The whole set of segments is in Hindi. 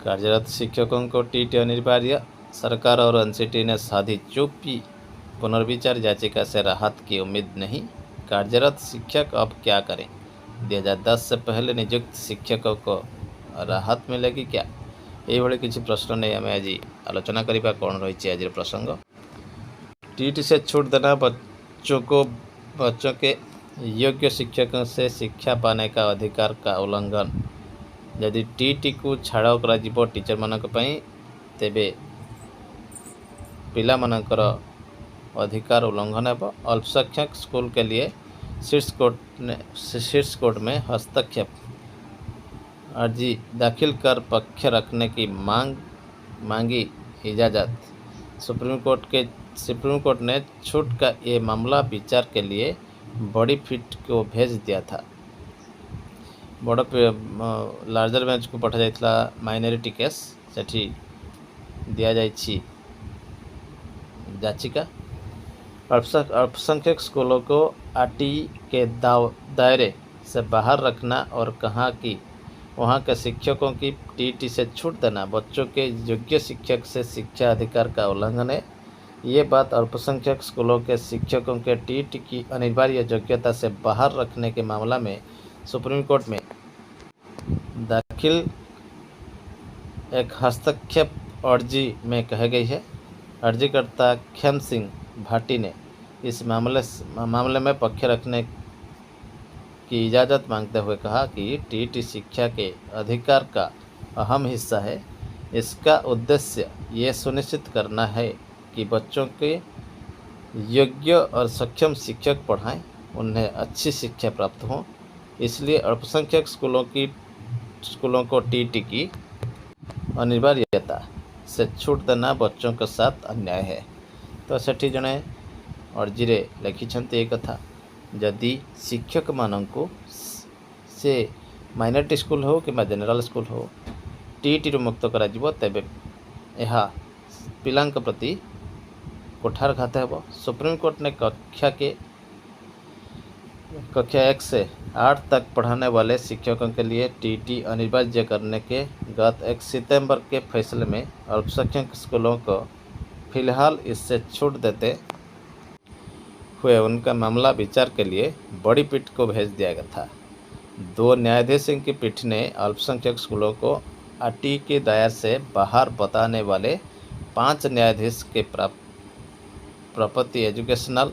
कार्यरत शिक्षकों को टीटी अनिवार्य, सरकार और एनसीटी ने साधी चुप्पी, पुनर्विचार याचिका से राहत की उम्मीद नहीं। कार्यरत शिक्षक अब क्या करें? 2010 से पहले नियुक्त शिक्षकों को राहत मिलेगी क्या? ये किसी प्रश्न नहीं आम आज आलोचना करवा। कौन रही आज प्रसंग? टीटी से छूट देना बच्चों के योग्य शिक्षकों से शिक्षा पाने का अधिकार का उल्लंघन। यदि टीटी को छाड़ कर टीचर मानक तेबे पिला मानकर अधिकार उल्लंघन है। अल्पसंख्यक स्कूल के लिए शीर्ष कोर्ट में हस्तक्षेप, अर्जी दाखिल कर पक्ष रखने की मांगी इजाज़त। सुप्रीम कोर्ट ने छूट का ये मामला विचार के लिए बड़ी पीठ को भेज दिया था। बड़ लार्जर बेंच को पठा जाइथला माइनॉरिटी केस, सेठी दिया जाइछि याचिका। अल्पसंख्यक स्कूलों को आरटीई के दायरे से बाहर रखना और कहा कि वहां के शिक्षकों की टीटी से छूट देना बच्चों के योग्य शिक्षक से शिक्षा अधिकार का उल्लंघन है। ये बात अल्पसंख्यक स्कूलों के शिक्षकों के टीटी की अनिवार्य योग्यता से बाहर रखने के मामला में सुप्रीम कोर्ट में दाखिल एक हस्तक्षेप अर्जी में कही गई है। अर्जीकर्ता खेम सिंह भाटी ने इस मामले में पक्ष रखने की इजाज़त मांगते हुए कहा कि टीटी शिक्षा के अधिकार का अहम हिस्सा है। इसका उद्देश्य ये सुनिश्चित करना है कि बच्चों के योग्य और सक्षम शिक्षक पढ़ाएं, उन्हें अच्छी शिक्षा प्राप्त हो। इसलिए अल्पसंख्यक स्कूलों को टीटी की अनिवार्यता से छूट देना बच्चों के साथ अन्याय है। तो सेठी जड़े अर्जी रे लिखिछन्ते एक कथा, जदि शिक्षक माननकु से माइनॉरिटी स्कूल हो कि जनरल स्कूल हो टीटी रू मुक्त करा जिवो, तेबे यह पिलांक प्रति कुठारघात है। सुप्रीम कोर्ट ने कक्षा 1 से 8 तक पढ़ाने वाले शिक्षकों के लिए टीटी अनिवार्य करने के गत 1 सितंबर के फैसले में अल्पसंख्यक स्कूलों को फिलहाल इससे छूट देते हुए उनका मामला विचार के लिए बड़ी पीठ को भेज दिया गया था। 2 न्यायाधीशों की पीठ ने अल्पसंख्यक स्कूलों को आरटीई के दायरे से बाहर बताने वाले 5 न्यायाधीश के property educational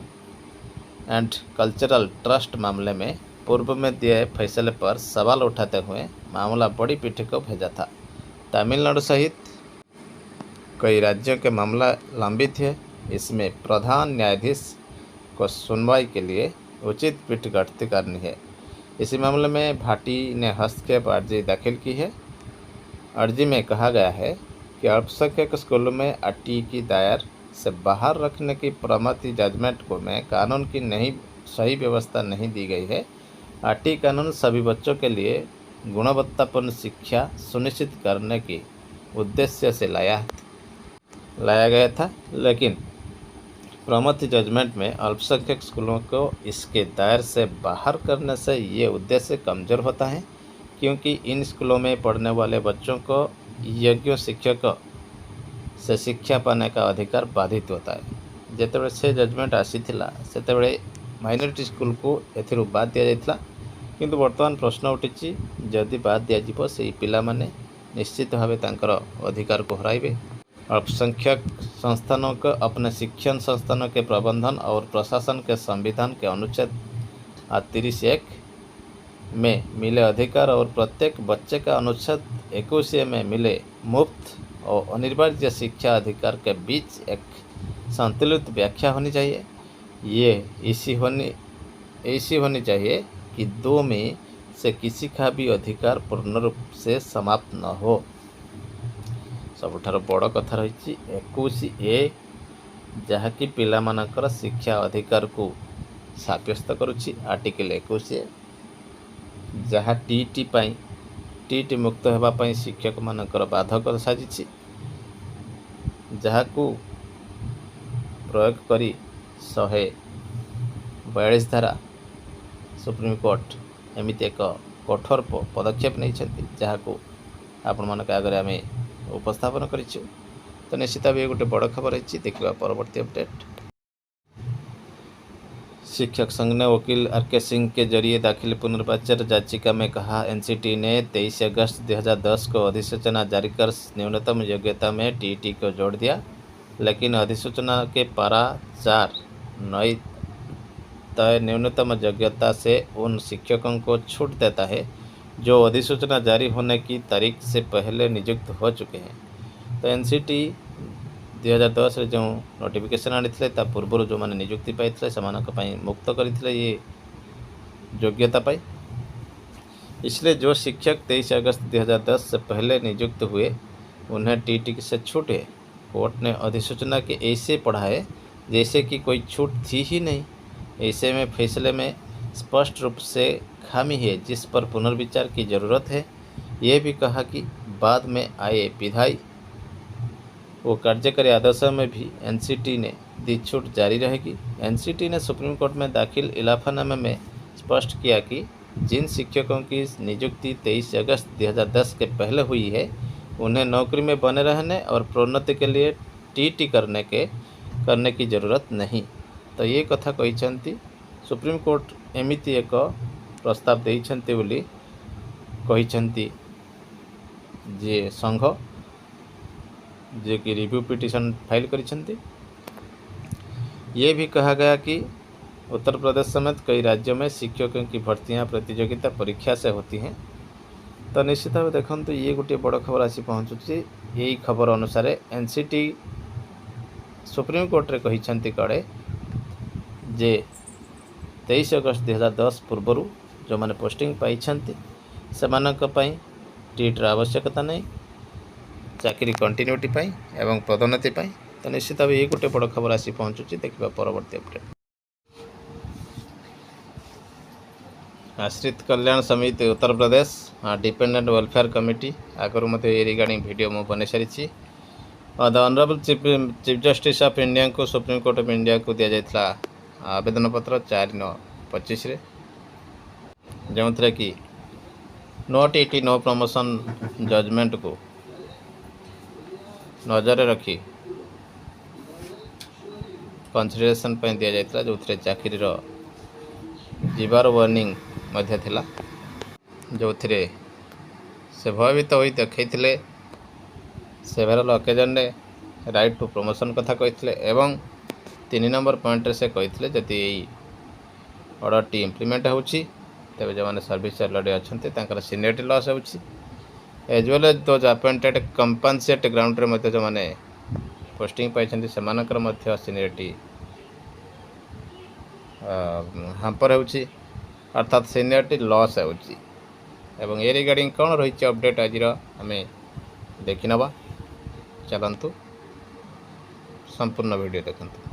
and cultural trust मामले में पूर्व में दिए फैसले पर सवाल उठाते हुए मामला बड़ी पीठ को भेजा था। तमिलनाडु सहित कई राज्यों के मामला लंबित है। इसमें प्रधान न्यायाधीश को सुनवाई के लिए उचित पीठ गठित करनी है। इसी मामले में भाटी ने हस्तक्षेप अर्जी दाखिल की है। अर्जी में कहा गया है कि अल्पसंख्यक स्कूलों में आरटीई की दायरे से बाहर रखने की प्रॉपर्टी जजमेंट को में कानून की सही व्यवस्था नहीं दी गई है। आरटीई कानून सभी बच्चों के लिए गुणवत्तापूर्ण शिक्षा सुनिश्चित करने के उद्देश्य से लाया गया था, लेकिन प्रॉपर्टी जजमेंट में अल्पसंख्यक स्कूलों को इसके दायरे से बाहर करने से ये उद्देश्य कमज़ोर होता है, क्योंकि इन स्कूलों में पढ़ने वाले बच्चों को योग्य शिक्षक से शिक्षा पाने का अधिकार बाधित होता है। जिते से जजमेंट आसीथिला सेतेबेले माइनॉरिटी स्कूल को एथिरू बाद दिया जाइथिला, किंतु वर्तमान प्रश्न उठिछि जदि बाद दिया जिवो से पिला माने निश्चित भावे तांकर अधिकार को हराइबे। अल्पसंख्यक संस्थानों को अपने शिक्षण संस्थानों के प्रबंधन और प्रशासन के संविधान के अनुच्छेद 31 में मिले अधिकार और प्रत्येक बच्चे का अनुच्छेद 21 में मिले मुफ्त और अनिवार्य शिक्षा अधिकार के बीच एक संतुलित व्याख्या होनी चाहिए। ये ऐसी होनी चाहिए कि 2 में से किसी का भी अधिकार पूर्ण रूप से समाप्त न हो। सबुठार बड़ कथा रही 21A, जहाँकि पिला मानकर शिक्षा अधिकार को साब्यस्त करुछि। आर्टिकल 21 जहाँ टीटी मुक्त होगापी शिक्षक मानकर बाधक साजिछि, जहाँ को प्रयोग करी 142 धारा सुप्रीम कोर्ट एमती एक कठोर पदक्षेप नहीं, जहाँ को आपण मान आगे आम उपस्थापन करिछु। तो निश्चित भाव गोटे बड़ खबर है, देखा परवर्ती अपडेट। शिक्षक संघ ने वकील आर.के. सिंह के जरिए दाखिल पुनर्विचार याचिका में कहा, एनसीटी ने 23 अगस्त 2010 को अधिसूचना जारी कर न्यूनतम योग्यता में टीईटी को जोड़ दिया, लेकिन अधिसूचना के पारा 4 नई तय न्यूनतम योग्यता से उन शिक्षकों को छूट देता है जो अधिसूचना जारी होने की तारीख से पहले नियुक्त हो चुके हैं। तो एनसीटी 2010 जो नोटिफिकेशन आनी पूर्व जो मैंने नियुक्ति पाई से मुक्त करते ये योग्यता पाई। इसलिए जो शिक्षक 23 अगस्त 2010 से पहले नियुक्त हुए उन्हें टीटी से छूट है। कोर्ट ने अधिसूचना के ऐसे पढ़ा है जैसे कि कोई छूट थी ही नहीं। ऐसे में फैसले में स्पष्ट रूप से खामी है जिस पर पुनर्विचार की ज़रूरत है। ये भी कहा कि बाद में आए विधायी वो कार्यकारी आदेशों में भी एनसीटी ने दी छूट जारी रहेगी। एनसीटी ने सुप्रीम कोर्ट में दाखिल इलाफानामे में स्पष्ट किया कि जिन शिक्षकों की नियुक्ति 23 अगस्त 2010 के पहले हुई है उन्हें नौकरी में बने रहने और प्रोन्नति के लिए टीटी करने की ज़रूरत नहीं। तो ये कथा कहते सुप्रीम कोर्ट एमिति एक प्रस्ताव देइछन्ति बोली कहते जे संघ जे कि रिव्यू पिटिशन फाइल करिछन्ति। ये भी कहा गया कि उत्तर प्रदेश समेत कई राज्यों में शिक्षकों की भर्तियां प्रतियोगिता परीक्षा से होती हैं। तो निश्चित भाव देखो तो ये गोटे बड़ खबर आसी पहुँचुची। यही खबर अनुसार एनसीटी सुप्रीम कोर्ट रे कहिछन्ति कड़े जे 23 अगस्त 2010 पूर्व जो मैंने पोस्टिंग पाई सेमानक पई टीटीर आवश्यकता नहीं चाकरी कंटिन्यूटी पाई एवं पदोन्नति पाई। तो निश्चित भाव ये गोटे बड़ खबर आसी पहुँचुची, देखा परवर्ती अपडेट। आश्रित कल्याण समिति Uttar Pradesh dependent welfare committee आगुरी मत ये रिगार्डिंग वीडियो मुझे बन सारी। The honourable chief justice of India को सुप्रीम कोर्ट ऑफ इंडिया को दि जाता आवेदन पत्र 4/9/25 जो थे कि नो टीटी नो प्रमोशन जजमेंट को नजर रखी कंसिडरेशन दि जाता जो थे चाकरी जीवार वार्निंग थिला जो थे से भयभीत हो देखते several occasion right to promotion कथा कहते एवं 3 नंबर पॉइंट से कहते जदि ऑर्डर टी इम्प्लीमेंट होची तेज जो मैंने सर्विस चार्ज अच्छा सीनियरिटी लॉस हो as well as those appointed compensate ground रे जो मैंने पोस्टिंग पाई से सीनियरिटी हाम्पर होची अर्थात सीनियरिटी लॉस होची। एवं ए रिगार्डिंग कौन रही अपडेट आज आम देखी नवा चलतु संपूर्ण वीडियो देखते।